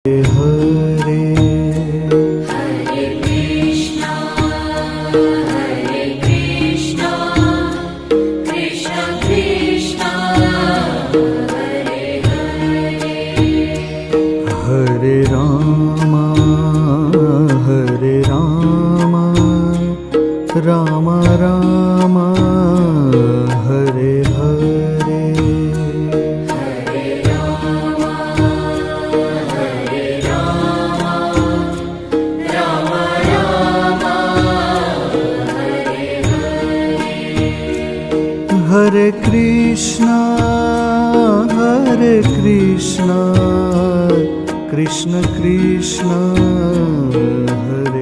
Hare Hare Krishna Krishna Krishna Hare Hare Hare Ram Ram Ram Hare Hare Hare Ram Ram Ram Hare Hare Hare Krishna Krishna Krishna Hare